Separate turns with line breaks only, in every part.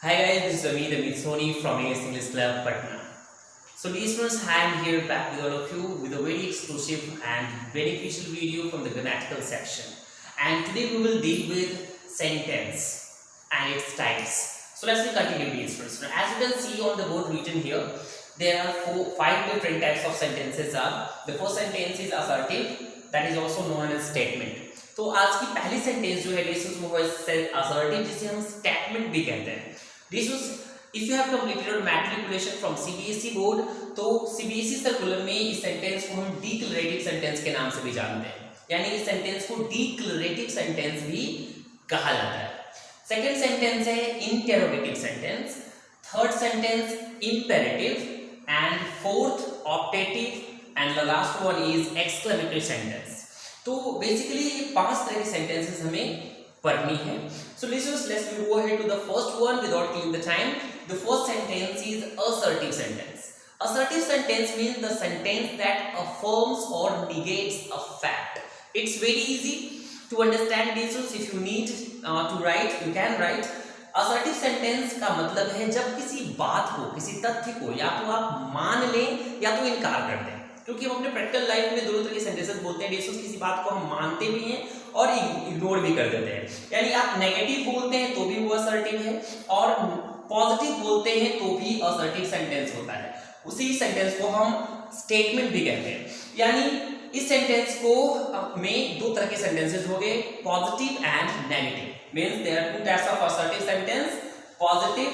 Hi guys, this is Amit Soni from English Club, Patna. So dear students, I am here back with all of you with a very exclusive and beneficial video from the grammatical section. And today we will deal with sentence and its types. So let's continue, dear students. Now, as you can see on the board written here, there are five different types of sentences. The first sentence is assertive, that is also known as statement. तो आज की पहली sentence जो है वो है assertive, जिसे हम स्टेटमेंट भी कहते हैं. If you have completed matriculation from CBSE board, तो CBSE सर्कुलर में इस सेंटेंस को हम डिक्लरेटिव सेंटेंस के नाम से भी जानते हैं, यानी इस सेंटेंस को डिक्लरेटिव सेंटेंस भी कहा जाता है. सेकंड सेंटेंस है interrogative sentence, third sentence imperative and fourth optative and the last one is exclamatory sentence. तो बेसिकली ये पांच तरह के सेंटेंसेस हमें पढ़नी है. So listeners, let's go ahead to the first one without killing the time. The first sentence is assertive sentence. Assertive sentence means the sentence that affirms or negates a fact. It's very easy to understand this. If you need to write, you can write. Assertive sentence का मतलब है जब किसी बात को, किसी तथ्य को या तो आप मान लें या तो इनकार कर दें. क्योंकि हम अपने प्रैक्टिकल लाइफ में दोनों तरह के सेंटेंसेस बोलते हैं. किसी बात को हम मानते भी हैं और इग्नोर भी कर देते हैं. यानी आप नेगेटिव बोलते हैं तो भी वो असर्टिव है और पॉजिटिव बोलते हैं तो भी असर्टिव सेंटेंस होता है. उसी सेंटेंस को हम स्टेटमेंट भी कहते हैं. यानी इस सेंटेंस को में दो तरह के सेंटेंसेस हो गए, positive and negative. Means there are two types of assertive sentence, positive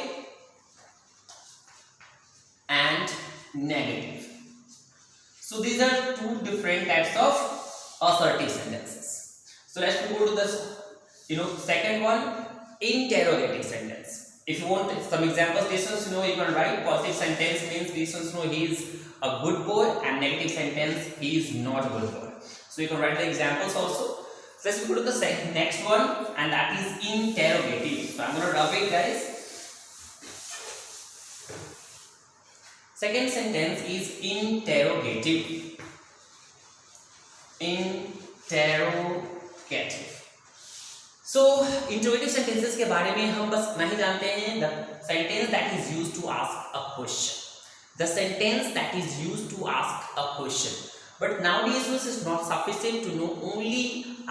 and negative. So these are two different types of assertive sentences. So let's go to the second one, interrogative sentence. If you want some examples, this one you can write. Positive sentence means this one he is a good boy, and negative sentence he is not a good boy. So you can write the examples also. So let's go to the next one, and that is interrogative. So I'm going to rub it, guys. Second sentence is interrogative. Interrogative. So interrogative sentences के बारे में हम बस इतना ही जानते हैं. The sentence that is used to ask a question. The sentence that is used to ask a question. But nowadays it is not sufficient to know only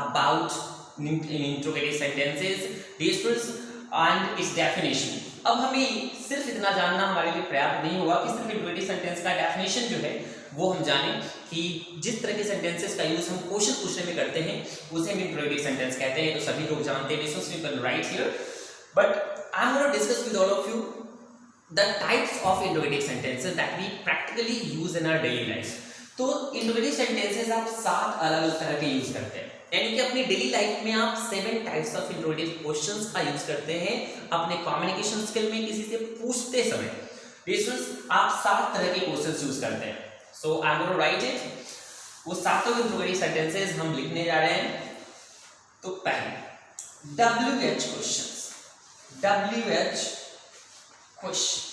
about interrogative sentences, and its definition. अब हमें सिर्फ इतना जानना हमारे लिए पर्याप्त नहीं होगा कि सिर्फ इंट्रोगेटिव सेंटेंस का डेफिनेशन जो है वो हम जानें कि जिस तरह के सेंटेंसेस का यूज हम क्वेश्चन पूछने में करते हैं उसे हम इंट्रोगेटिव सेंटेंस कहते हैं. तो सभी लोग जानते हैं. So you can write here, but I'm going to discuss with all of you the types of interrogative sentences that we practically use in our daily life. तो इंट्रोगेटिव सेंटेंसेस आप 7 अलग-अलग तरह के यूज करते हैं. यानी कि अपनी डेली लाइफ में आप 7 टाइप्स ऑफ इंट्रोगेटिव क्वेश्चंस का यूज करते हैं अपने कम्युनिकेशन स्किल में किसी से पूछते समय. लिसनर्स, आप 7 तरह के क्वेश्चंस यूज करते हैं. So I am going to write it. वो सातों इंट्रोगेटिव सेंटेंसेस हम लिखने जा रहे हैं. तो पहले WH questions. WH question.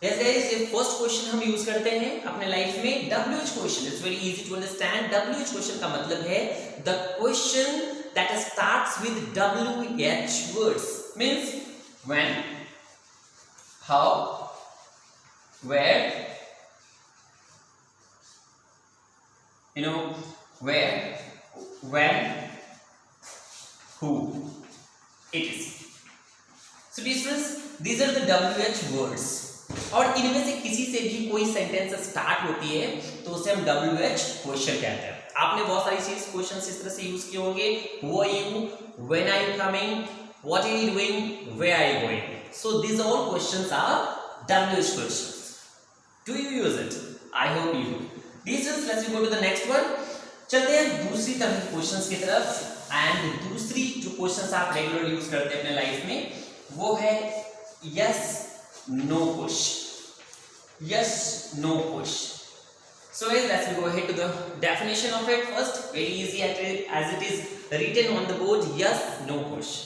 Yes guys, ये फर्स्ट क्वेश्चन हम यूज करते हैं अपने लाइफ में. WH question is very easy to understand. WH question का मतलब है the question that starts with WH words. Means when, how, where, where, when, who, it is. So these are the WH words. और इनमें से किसी से भी कोई सेंटेंस स्टार्ट होती है तो उसे हम WH क्वेश्चन कहते हैं. आपने बहुत सारी चीज क्वेश्चंस इस तरह से यूज किए होंगे. Who are you? When are you coming? What are you doing? Where are you going? So these all questions are WH questions. Do you use it? I hope you do. Let's go to the next one. चलते हैं दूसरी तरह के questions की तरफ. And दूसरी जो questions आप रेगुलरली यूज करते हैं अपने लाइफ में वो है yes no question. Yes no question. So guys, let's go ahead to the definition of it first. Very easy as it is written on the board. Yes no question.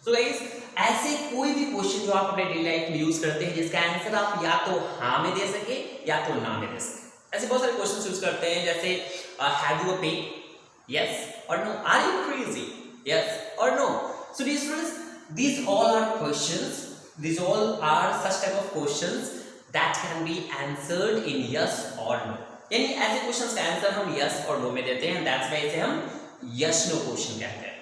So guys, ऐसे कोई भी question जो आप अपने daily life में use करते हैं जिसका आंसर आप या तो हाँ में दे सके या तो ना में दे सके. ऐसे बहुत सारे क्वेश्चंस यूज करते हैं जैसे हैव यू अ पे, yes or no, are you crazy, yes or no. So these all are questions these all are such type of questions that can be answered in yes or no. यानी ऐसे questions का answer हम yes और no में देते हैं, that's why इसे हम यस नो क्वेश्चन कहते हैं।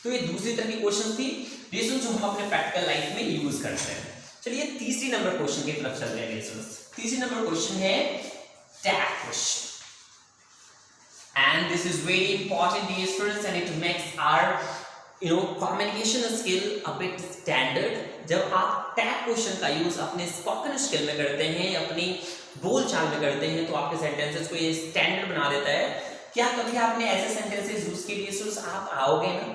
तो ये दूसरी तरह की क्वेश्चन थी, रीजन जो हम अपने प्रैक्टिकल लाइफ में यूज करते हैं। चलिए तीसरी नंबर क्वेश्चन की तरफ चलते हैं रीजन। तीसरी नंबर क्वेश्चन है tag question, and this is very important dear students and it makes our communication skill a bit standard। जब आप टैग क्वेश्चन का यूज अपने स्पोकन स्किल में करते हैं, अपनी बोल चाल में करते हैं, तो आपके सेंटेंसेस को ये स्टैंडर्ड बना देता है। क्या कभी आपने ऐसे सेंटेंसेस यूज किए स्टूडेंट्स, आप आओगे ना,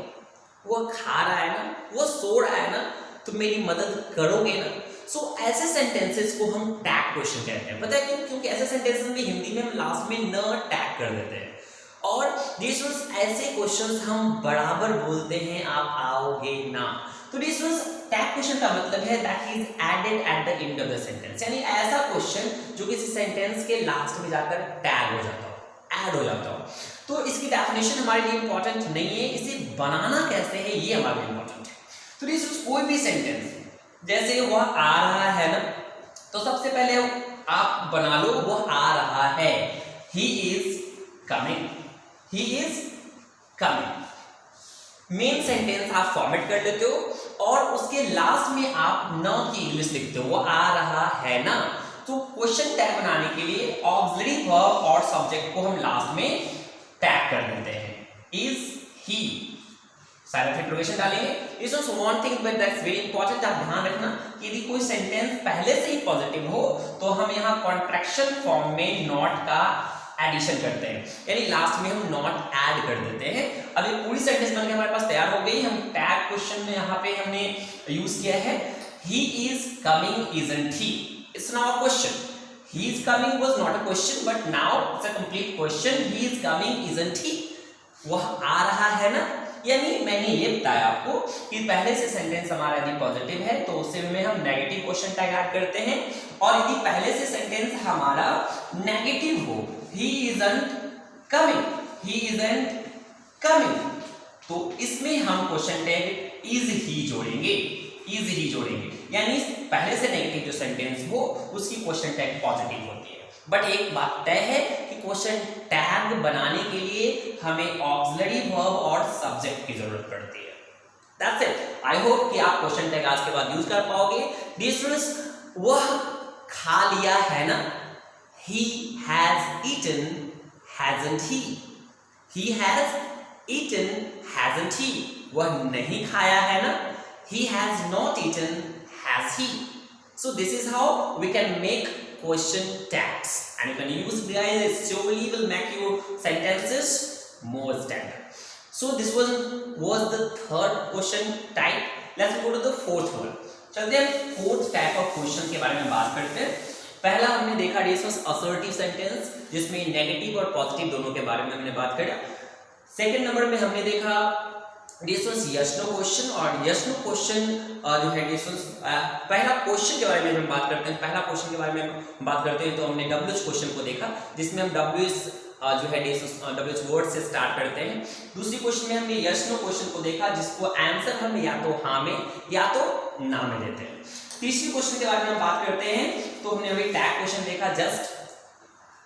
वो खा रहा है ना, वो सो रहा है ना, तो मेरी मदद करोगे ना। सो ऐसे सेंटेंसेस को हम टैग क्वेश्चन कहते हैं। पता है क्यों? क्योंकि ऐसे सेंटेंसेस में हिंदी में हम लास्ट में न टैग कर देते हैं, और स्टूडेंट्स ऐसे क्वेश्चंस हम बराबर बोलते हैं आप आओगे ना। तो स्टूडेंट्स टैग क्वेश्चन का मतलब है that is added at the end of the sentence, यानी ऐसा क्वेश्चन जो किसी सेंटेंस के लास्ट में जाकर टैग हो जाता हो, ऐड हो जाता हो। तो इसकी डेफिनेशन हमारे लिए इंपॉर्टेंट नहीं है, इसे बनाना कैसे है ये हमारे लिए इंपॉर्टेंट है। तो स्टूडेंट्स कोई भी सेंटेंस जैसे वह आ रहा है ना, तो सबसे पहले आप बना लो वह आ रहा है, he is coming, he is coming. Main sentence आप फॉर्मेट कर लेते हो और उसके लास्ट में आप न की इंग्लिश लिखते हो, वो आ रहा है ना। तो क्वेश्चन टैग बनाने के लिए ऑक्सिलरी वर्ब और सब्जेक्ट को हम लास्ट में टैग कर देते हैं, इज ही, साइलेंट इंटरोगेशन डालेंगे। इस one thing but that's very important, आप ध्यान रखना कि यदि कोई सेंटेंस पहले से ही पॉजिटिव हो तो हम यहाँ कॉन्ट्रैक्शन फॉर्म में नॉट का एडिशन करते हैं, यानी लास्ट में हम नॉट ऐड कर देते हैं। अब ये पूरी सेंटेंस बनके हमारे पास तैयार हो गई। हम टैग क्वेश्चन में यहाँ पे हमने यूज किया है he is coming isn't he, it's now a question, he is coming was not a question but now it's a complete question, he is coming isn't he, वह आ रहा है ना। यानी मैंने ये बताया आपको कि पहले से सेंटेंस हमारा यदि पॉजिटिव है तो उससे में हम नेगेटिव क्वेश्चन टैग ऐड करते हैं, और यदि पहले से सेंटेंस हमारा नेगेटिव हो, he isn't coming, he isn't coming, तो इसमें हम क्वेश्चन टैग is he जोड़ेंगे, is he जोड़ेंगे। यानी पहले से नेगेटिव जो सेंटेंस हो उसकी क्वेश्चन टैग पॉजिटिव होती है। बट एक बात तय है कि क्वेश्चन टैग बनाने के लिए हमें ऑक्सिलरी वर्ब और सब्जेक्ट की जरूरत पड़ती है। That's it. आई होप कि आप क्वेश्चन टैग आज के बाद यूज कर पाओगे। डियर स्टूडेंट्स, वह खा लिया है ना, he has eaten hasn't he, he has eaten hasn't he, वह नहीं खाया है ना, he has not eaten has he। So this is how we can make question tags, and you can use it guys, it surely will make your sentences more standard। So this was the third question type। Let's go to the fourth one। चलते हैं fourth type of question के बारे में बात करते हैं। पहला हमने देखा असर्टिव सेंटेंस, जिसमें नेगेटिव और पॉजिटिव दोनों के बारे में हमने बात करा। सेकंड नंबर में हमने देखा यस नो क्वेश्चन, और यस नो क्वेश्चन जो है पहला क्वेश्चन के बारे में हम बात करते हैं। पहला क्वेश्चन के बारे में हम बात करते हैं तो हमने डब्ल्यूएच क्वेश्चन को देखा, जिसमें हम डब्ल्यूएच जो है डब्ल्यूएच वर्ड से स्टार्ट करते हैं। दूसरी क्वेश्चन में हमने यस नो क्वेश्चन को देखा, जिसको आंसर हम या तो हाँ में या तो ना में देते हैं। तीसरी क्वेश्चन के बारे में हम बात करते हैं तो हमने अभी टैग क्वेश्चन देखा जस्ट।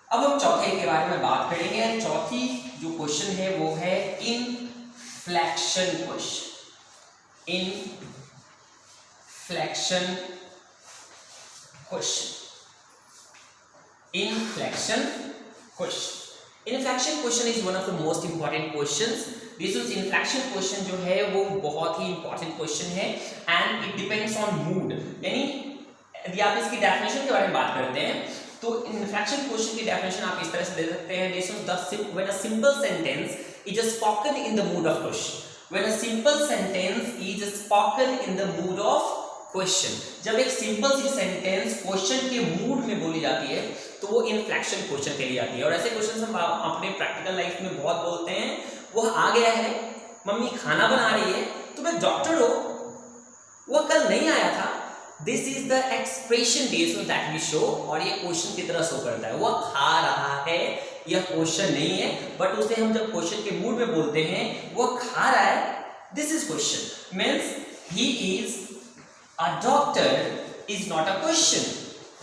अब हम चौथे के बारे में बात करेंगे। चौथी जो क्वेश्चन है वो है inflection question, inflection question, inflection question. Inflection question is one of the most important questions. This is inflection question जो है वो बहुत ही इंपॉर्टेंट क्वेश्चन है, and it depends on mood. यानी यदि आप इसकी डेफिनेशन के बारे में बात करते हैं तो इनफ्लेक्शन क्वेश्चन की डेफिनेशन आप इस तरह से दे सकते हैं, when a simple sentence is spoken in the mood off question, when a simple sentence is spoken in the mood off question. जब एक सिंपल सी सेंटेंस क्वेश्चन के मूड में बोली जाती है तो वो इनफ्लेक्शन क्वेश्चन के लिए आती है। और ऐसे क्वेश्चन हम अपने प्रैक्टिकल लाइफ में बहुत बोलते हैं। वो आ गया है, मम्मी खाना बना रही है, तुम्हें डॉक्टर हो, वो कल नहीं आया था। This is the expression that we show, और ये क्वेश्चन की तरह शो करता है। वो खा रहा है, यह क्वेश्चन नहीं है, बट उसे हम जब क्वेश्चन के मूड में बोलते हैं वो खा रहा है, this is question. Means he is a doctor is not a question.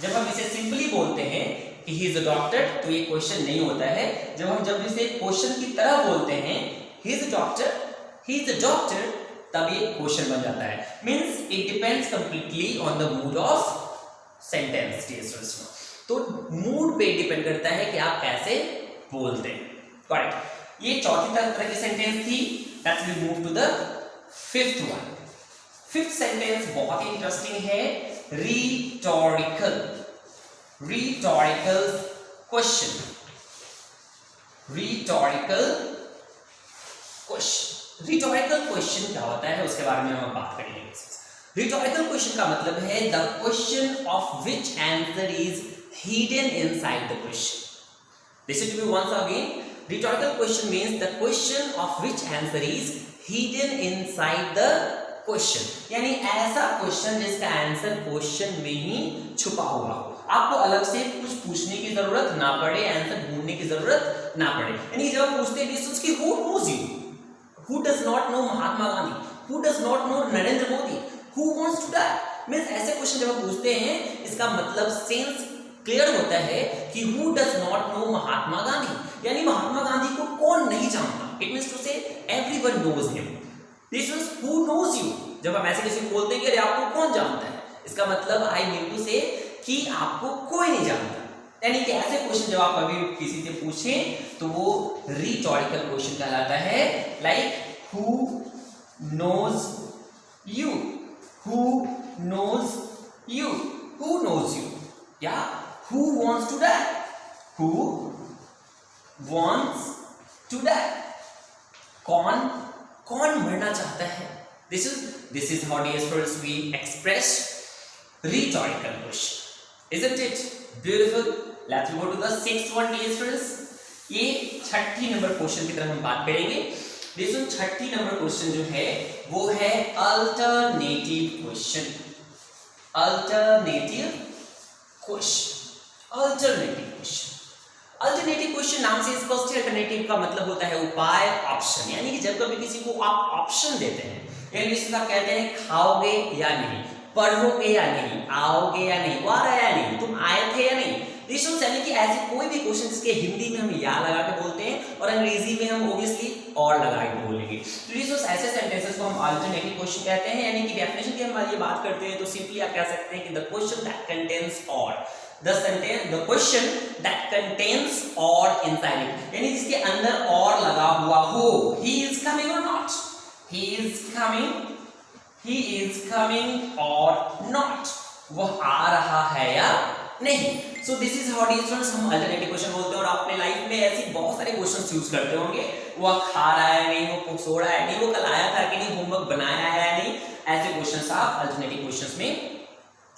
जब हम इसे सिंपली बोलते हैं कि ही इज अ डॉक्टर, तो ये क्वेश्चन नहीं होता है। जब इसे क्वेश्चन की तरह बोलते हैं, he is a doctor, he is a doctor, तब ये क्वेश्चन बन जाता है। Means it depends completely on the mood off sentence. तो मूड पे डिपेंड करता है कि आप कैसे बोलते हैं। करेक्ट। ये चौथी तरह की सेंटेंस थी। Let's we move to the fifth one. Fifth sentence बहुत ही इंटरेस्टिंग है। Rhetorical. Rhetorical question. Rhetorical question. Rhetorical question क्या होता है उसके बारे में हम बात करेंगे। रिटोरिकल क्वेश्चन का मतलब है the question of which answer is hidden inside the question. Listen to me once again. Rhetorical question means the question of which answer is hidden inside the question. यानी ऐसा क्वेश्चन जिसका answer question में ही छुपा हुआ हो, आपको अलग से कुछ पूछने की जरूरत ना पड़े, आंसर ढूंढने की जरूरत ना पड़े। यानी जब हम पूछते हैं कि who knows you, who does not know Mahatma Gandhi, who does not know Narendra Modi, who wants to die, means ऐसे क्वेश्चन जब हम पूछते हैं इसका मतलब सेंस क्लियर होता है कि who does not know Mahatma Gandhi, यानी महात्मा गांधी को कौन नहीं जानता। It means to say everyone knows him. This means who knows you। जब हम ऐसे किसी को बोलते हैं कि अरे आपको कौन जानता है, इसका मतलब आई मीन टू से कि आपको कोई नहीं जानता। यानी कि ऐसे क्वेश्चन जब आप कभी किसी से पूछें तो वो रिटोरिकल क्वेश्चन कहलाता है। Like who knows you, who knows you, who knows you, या who wants to die, who wants to die, कौन मरना चाहता है। this is how dear students we express rhetorical question, isn't it beautiful? Let's go to the sixth one dear students. ये छठी number question की तरफ हम बात करेंगे। देखो छठी नंबर क्वेश्चन जो है वो है alternative question. Alternative question. Alternative question. Alternative question नाम से स्पष्ट है। अल्टरनेटिव का मतलब होता है उपाय, ऑप्शन। यानी कि जब कभी किसी को आप ऑप्शन देते हैं, इंग्लिश में आप कहते हैं खाओगे या नहीं, पढ़ोगे या नहीं, आओगे या नहीं, वो आ रहा है या नहीं, तुम आए थे या नहीं। यानी कि ऐसे कोई भी क्वेश्चन जिसके हिंदी में हम या लगा के बोलते हैं और अंग्रेजी में हम ऑब्वियसली और लगा के बोलेंगे। तो ऐसे सेंटेंसेस को हम अल्टरनेटिव क्वेश्चन कहते हैं। यानी कि डेफिनेशन की हम ये बात करते हैं तो सिंपली आप कह सकते हैं कि द क्वेश्चन दैट कंटेन्स और, the question that contains or inside it, यानी जिसके अंदर और लगा हुआ हो। he is coming or not, he is coming or not, वो आ रहा है या नहीं। so this is how dear students हम अल्टरनेटिव क्वेश्चन बोलते हैं। और अपने लाइफ में ऐसी बहुत सारे क्वेश्चंस यूज करते होंगे। वो खा रहा है नहीं, वो सो रहा है नहीं, वो कल आया था कि नहीं, होमवर्क बनाया है या नहीं, ऐसे क्वेश्चंस आप अल्टरनेटिव क्वेश्चंस में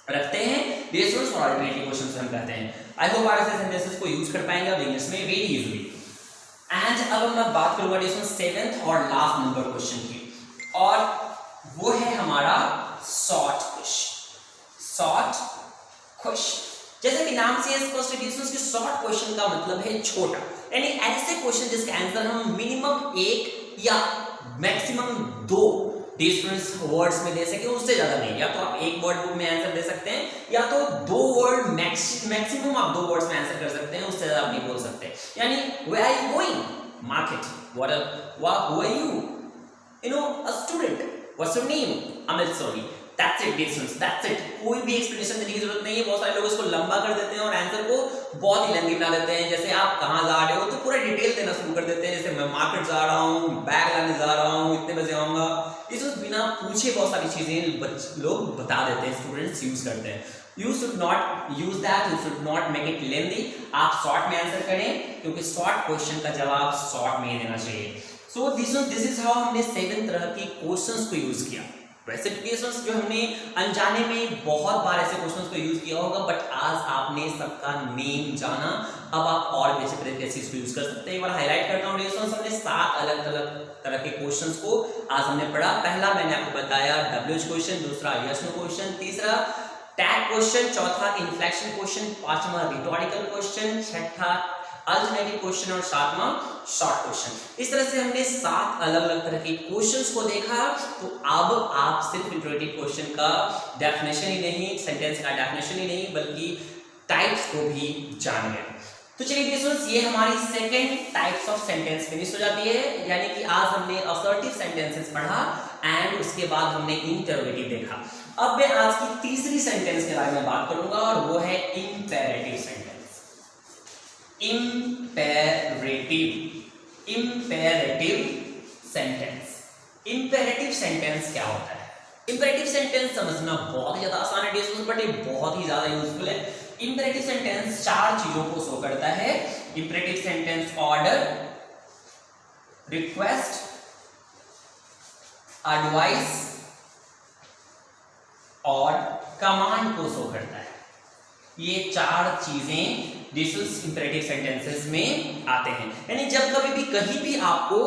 रखते हैं। डियर स्टूडेंट्स और अल्टरनेटिव क्वेश्चंस हम कहते हैं। आई होप आप ऐसे सेंटेंसेस को यूज कर पाएंगे अब इंग्लिश में वेरी इजीली। एंड अब मैं बात करूंगा डियर स्टूडेंट्स सेवेंथ और लास्ट नंबर क्वेश्चन की, और वो है हमारा शॉर्ट क्वेश्चन। शॉर्ट क्वेश्चन जैसे कि नाम से स्पष्ट है कि शॉर्ट क्वेश्चन का मतलब है छोटा। यानी ऐसे क्वेश्चन जिसका आंसर हम मिनिमम एक या मैक्सिमम दो डिफरेंस वर्ड्स में दे सके, उससे ज्यादा नहीं। या तो आप एक वर्ड में आंसर दे सकते हैं या तो दो वर्ड मैक्सिमम आप दो वर्ड्स में आंसर कर सकते हैं, उससे ज्यादा आप नहीं बोल सकते। यानी where are you going? Market. Who are you? You know, a student. What's your name? Amit Soni. That's it, students. That's it. कोई भी एक्सप्लेनेशन देने की जरूरत नहीं है। बहुत सारे लोग इसको लंबा कर देते हैं और आंसर को बहुत ही लेंथी बना देते हैं। जैसे आप कहाँ जा रहे हो तो पूरा डिटेल देना शुरू कर देते हैं। जैसे मैं मार्केट जा रहा हूँ, बैग लाने जा रहा हूँ, इतने बजे आऊंगा। इस बिना पूछे बहुत सारी चीजें लोग बता देते हैं, स्टूडेंट्स यूज करते हैं। You should not use that. You should not make it lengthy. आप शॉर्ट में आंसर करें क्योंकि शॉर्ट क्वेश्चन का जवाब शॉर्ट में ही देना चाहिए। So this is how हमने 7 तरह के क्वेश्चंस को यूज किया। वैसे क्वेश्चंस जो हमने अनजाने में बहुत बार ऐसे क्वेश्चंस को यूज किया होगा, बट आज आपने सबका नेम जाना, अब आप और भी अच्छे तरीके से इसको यूज कर सकते हैं। एक बार हाईलाइट करता हूँ क्वेश्चंस, हमने 7 अलग अलग तरह के क्वेश्चंस को आज हमने पढ़ा। पहला मैंने आपको बताया WH क्वेश्चन, दूसरा यस नो क्वेश्चन, तीसरा टैग क्वेश्चन, चौथा इन्फ्लेक्शन क्वेश्चन, पांचवा रिटोरिकल क्वेश्चन, छठा अल्टरनेटिव क्वेश्चन और सातवां शॉर्ट क्वेश्चन। इस तरह से हमने 7 अलग अलग तरह के क्वेश्चंस को देखा। तो अब आप सिर्फ इंट्रोडक्टिव क्वेश्चन का डेफिनेशन ही नहीं, सेंटेंस का डेफिनेशन ही नहीं, बल्कि टाइप्स को भी जान गए। तो चलिए स्टूडेंट्स, ये हमारी second types of sentence finish हो जाती है। यानी कि आज हमने असर्टिव सेंटेंसेस पढ़ा एंड उसके बाद हमने इंटरोगेटिव देखा। अब मैं आज की तीसरी सेंटेंस के बारे में बात करूंगा और वो है imperative sentence. Imperative sentence. Imperative sentence क्या होता है? इंपेरेटिव सेंटेंस समझना बहुत ही ज्यादा आसान है स्टूडेंट्स, बट ये बहुत ही ज्यादा यूजफुल है। इंपेरेटिव सेंटेंस 4 चीजों को शो करता है। Imperative sentence order, request, advice और कमांड को शो करता है। ये 4 चीजें इंपेरेटिव सेंटेंसेस में आते हैं। यानी जब कभी भी कहीं भी आपको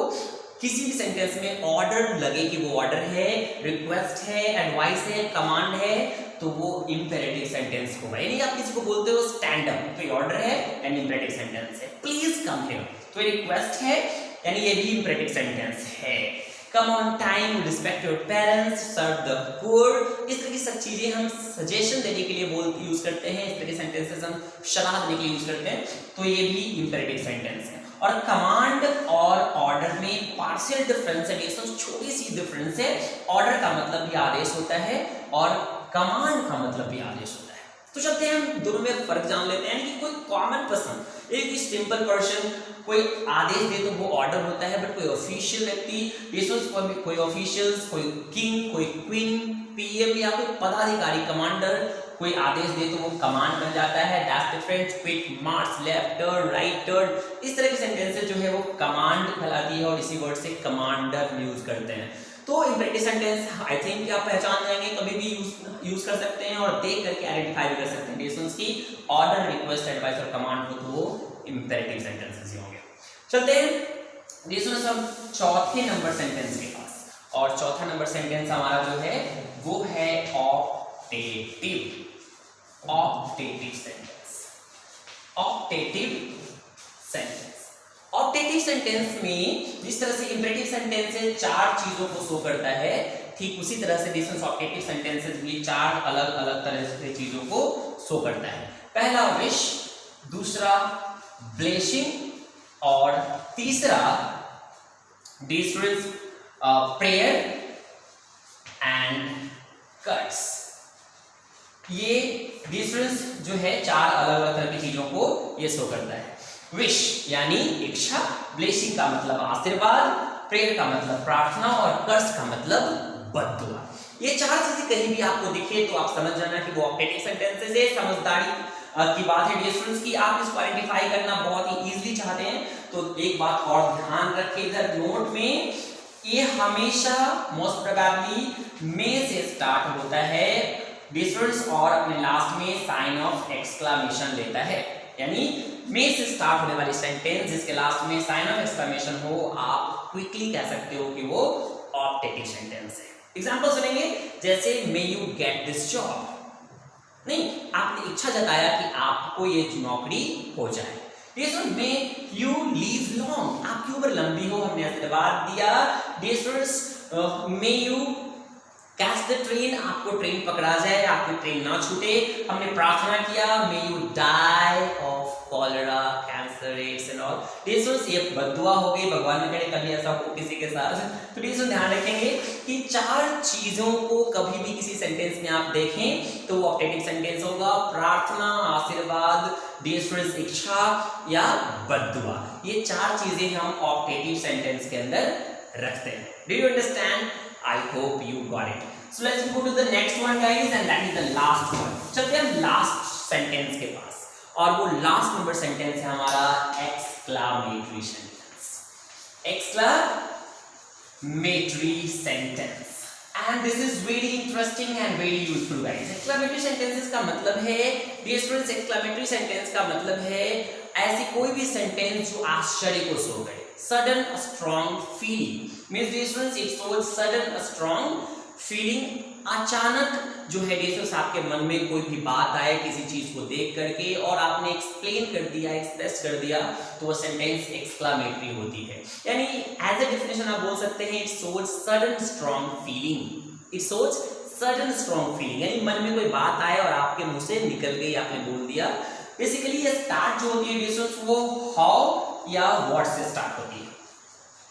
किसी भी सेंटेंस में ऑर्डर लगे कि वो ऑर्डर है, रिक्वेस्ट है, एडवाइस है, कमांड है, तो वो इंपेरेटिव सेंटेंस होगा। यानी आप किसी को बोलते हो स्टैंड अप, तो ये ऑर्डर है एंड इंपेरेटिव सेंटेंस है। प्लीज कम हियर, तो ये रिक्वेस्ट है यानी ये भी इंपेरेटिव सेंटेंस है। Come on time, respect your parents, serve the poor, इस तरह की सब चीजें हम सजेशन देने के लिए यूज करते हैं। इस तरह के सेंटेंसेस हम सलाह देने के लिए यूज करते हैं, तो ये भी इंपेरेटिव सेंटेंस है। और कमांड और ऑर्डर में पार्शियल डिफरेंस है, छोटी सी डिफरेंस है। ऑर्डर का मतलब भी आदेश होता है और कमांड का मतलब भी आदेश होता है। तो चलते हैं हम दोनों में फर्क जान लेते हैं। कि कोई कॉमन पर्सन, एक सिंपल पर्सन कोई आदेश दे तो वो ऑर्डर होता है, बट कोई ऑफिशियल व्यक्ति, कोई ऑफिशियल्स, कोई किंग, कोई क्वीन, पीएम या कोई पदाधिकारी, कमांडर कोई आदेश दे तो वो कमांड बन जाता है। That's different, quick, March, left turn, right turn, इस तरह के सेंटेंसेस जो है वो कमांड कहलाती है और इसी वर्ड से कमांडर यूज करते हैं। तो इंपेरेटिव सेंटेंस आई थिंक आप पहचान जाएंगे, कभी भी यूज कर सकते हैं और देख करके आइडेंटिफाई भी कर सकते हैं। डिस्टेंस की ऑर्डर, रिक्वेस्ट, एडवाइस और कमांड हो तो वो इंपेरेटिव सेंटेंसेस ही होंगे। चलते हैं डिस्टेंस हम चौथे नंबर सेंटेंस के पास, और चौथा नंबर सेंटेंस हमारा जो है वो है ऑप्टेटिव सेंटेंस। ऑप्टेटिव सेंटेंस में जिस तरह से इंपेरेटिव सेंटेंस 4 चीजों को शो करता है, ठीक उसी तरह से डिस्टेंस ऑप्टेटिव सेंटेंसेस भी 4 अलग अलग तरह से चीजों को शो करता है। पहला विश, दूसरा ब्लेसिंग और तीसरा डिस्टेंस प्रेयर एंड कट्स। ये डिफरेंस जो है 4 अलग अलग तरह की चीजों को ये शो करता है। विश यानी इच्छा, ब्लेसिंग का मतलब आशीर्वाद, प्रेयर का मतलब प्रार्थना और कर्स का मतलब बद्दुआ। ये 4 चीजें कहीं भी आपको दिखे तो आप समझ जाना कि वो ऑप्टेटिव सेंटेंसेस है। समझदारी की बात है डिफरेंस की, आप इसको आइडेंटिफाई करना बहुत ही इजीली चाहते हैं तो एक बात और ध्यान रखिए इधर नोट में, ये हमेशा मोस्ट प्रोबेबली में से स्टार्ट होता है डिफरेंस और अपने लास्ट में साइन ऑफ एक्सक्लेमेशन लेता है। यानी में से स्टार्ट होने वाली सेंटेंस जिसके लास्ट में साइन ऑफ एक्सक्लेमेशन हो, आप क्विकली कह सकते हो कि वो ऑप्टेटिव सेंटेंस है। एग्जांपल सुनेंगे जैसे may you get this job, नहीं आपने इच्छा जताया कि आपको ये नौकरी हो जाए। मे यू लीव लॉन्ग, आपकी उम्र लंबी हो, हमने आशीर्वाद दिया। May you catch the train, आपको ट्रेन पकड़ा जाए, आपकी ट्रेन ना छूटे। हमने प्रार्थना किया may you die of cholera, cancer, AIDS and all. ये बद्दुआ हो गई, भगवान ने करे कभी ऐसा हो किसी के साथ। तो ध्यान रखेंगे कि 4 चीजों को कभी भी किसी सेंटेंस में आप देखें तो वो ऑप्टेटिव सेंटेंस होगा। प्रार्थना, आशीर्वाद, इच्छा या बद्दुआ, ये 4 चीजें हम ऑप्टेटिव सेंटेंस के अंदर रखते हैं। Do you understand? I hope you got it. So let's go to the next one guys and that is the last one. चलते हैं लास्ट सेंटेंस के पास और वो लास्ट नंबर सेंटेंस है हमारा exclamatory sentence. Exclamatory sentence and this is very interesting and very useful guys. Exclamatory sentences का मतलब है डिफरेंस। एक्सक्लेमेटरी सेंटेंस का मतलब है ऐसी कोई भी सेंटेंस जो आश्चर्य को शो करे। Sudden a strong feeling means difference, it shows sudden a strong feeling अचानक जो है डियर्स आपके मन में कोई भी बात आए किसी चीज को देख करके और आपने एक्सप्लेन कर दिया, एक्सप्रेस कर दिया, तो वो सेंटेंस एक्सक्लामेटरी होती है। यानी एज ए डेफिनेशन आप बोल सकते हैं it shows sudden strong feeling. It shows sudden strong feeling, यानी मन में कोई बात आए और आपके मुंह से निकल गई, आपने बोल दिया। बेसिकली ये स्टार्ट जो होती है डियर्स वो हाउ या व्हाट से स्टार्ट होती है।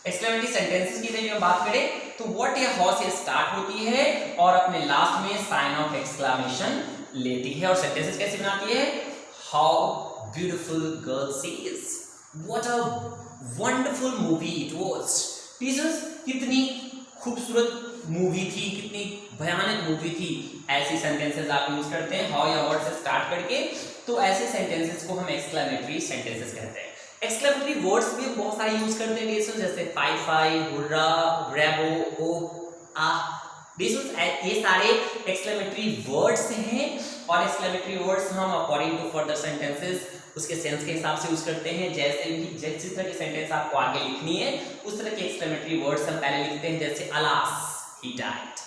एक्सक्लेमेटरी सेंटेंसेस की यदि हम बात करें तो व्हाट या हाउ से स्टार्ट होती है और अपने लास्ट में साइन ऑफ एक्सक्लेमेशन लेती है। और सेंटेंसेस कैसे बनाती है? How beautiful girl she is, what a wonderful movie it was. Teachers कितनी खूबसूरत मूवी थी, कितनी भयानक मूवी थी। ऐसी सेंटेंसेस आप यूज करते हैं हाउ या व्हाट से स्टार्ट करके, तो ऐसे सेंटेंसेस को हम एक्सक्लेमेटरी सेंटेंसेस कहते हैं। एक्सक्लेमेटरी वर्ड्स भी बहुत सारे यूज करते हैं डियर्स, जैसे फाई फाई, हुर्रा, ब्रेवो, ओ, आ। डियर्स ये सारे एक्सक्लेमेटरी वर्ड्स हैं और एक्सक्लेमेटरी वर्ड्स हम अकॉर्डिंग टू फर्दर सेंटेंसेस उसके सेंस के हिसाब से यूज करते हैं। जैसे भी जिस तरह की सेंटेंस आपको आगे लिखनी है उस तरह के एक्सक्लेमेटरी वर्ड्स हम पहले लिखते हैं, जैसे अलास ही डाइड।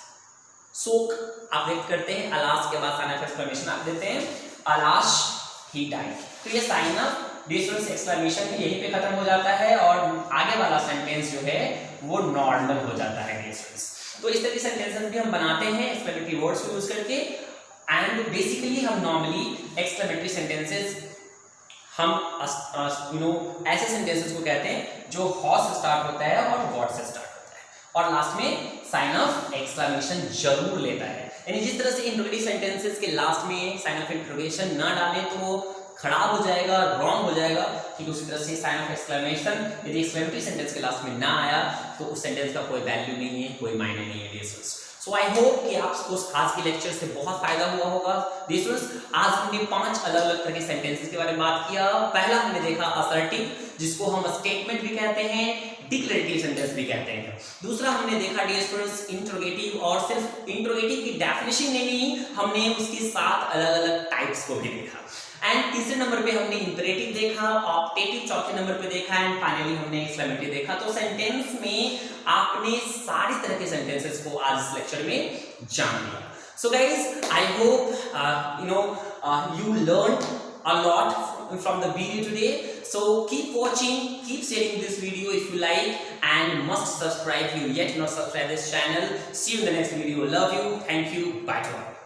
शोक आप व्यक्त करते हैं, अलास के बाद साइन ऑफ एक्सक्लेमेशन आप देते हैं, अलाश ही डाइड। तो ये साइन ऑफ डिस्टेंस एक्सक्लेमेशन यहीं पे खत्म हो जाता है और आगे वाला सेंटेंस जो है वो नॉर्मल हो जाता है डिस्टेंस। तो इस तरह के सेंटेंसेस भी हम बनाते हैं एक्सक्लेमेटरी वर्ड्स को यूज करके। एंड बेसिकली हम नॉर्मली एक्सक्लेमेटरी सेंटेंसेस हम ऐसे सेंटेंसेस को कहते हैं जो हॉ से स्टार्ट होता है और व्हाट से स्टार्ट होता है और लास्ट में साइन ऑफ एक्सक्लेमेशन जरूर लेता है। यानी जिस तरह से इंट्रोगेटिव सेंटेंसेस के लास्ट में साइन ऑफ इंट्रोगेशन ना डालें तो वो खराब हो जाएगा, रॉन्ग हो जाएगा। ठीक उसी तरह से साइन ऑफ एक्सक्लेमेशन यदि एक्सक्लेमेटरी सेंटेंस के लास्ट में ना आया तो उस सेंटेंस का कोई वैल्यू नहीं है, कोई मायने नहीं है डियर्स। सो आई होप कि आपको आज के लेक्चर से बहुत फायदा हुआ होगा डियर्स। आज हमने 5 अलग अलग तरह के सेंटेंसेस के बारे में बात किया। पहला हमने देखा असर्टिव, जिसको हम स्टेटमेंट भी कहते हैं, डिक्लेरेटिव सेंटेंस भी कहते हैं। दूसरा हमने देखा डियर्स इंट्रोगेटिव, और सिर्फ इंट्रोगेटिव की डेफिनेशन नहीं, हमने उसकी 7 अलग अलग टाइप्स को भी देखा। एंड तीसरे नंबर पे हमने इंपरेटिव देखा, ऑप्टेटिव चौथे नंबर पे देखा एंड फाइनली हमने एक्सक्लेमेटरी देखा। तो सेंटेंस में आपने सारी तरह के सेंटेंसेस को आज इस लेक्चर में जान लिया। So guys I hope you learned a lot from the video today. So keep watching, keep sharing this video if you like, and must subscribe if you yet not subscribe this channel. See you in the next video. Love you. Thank you. Bye to all.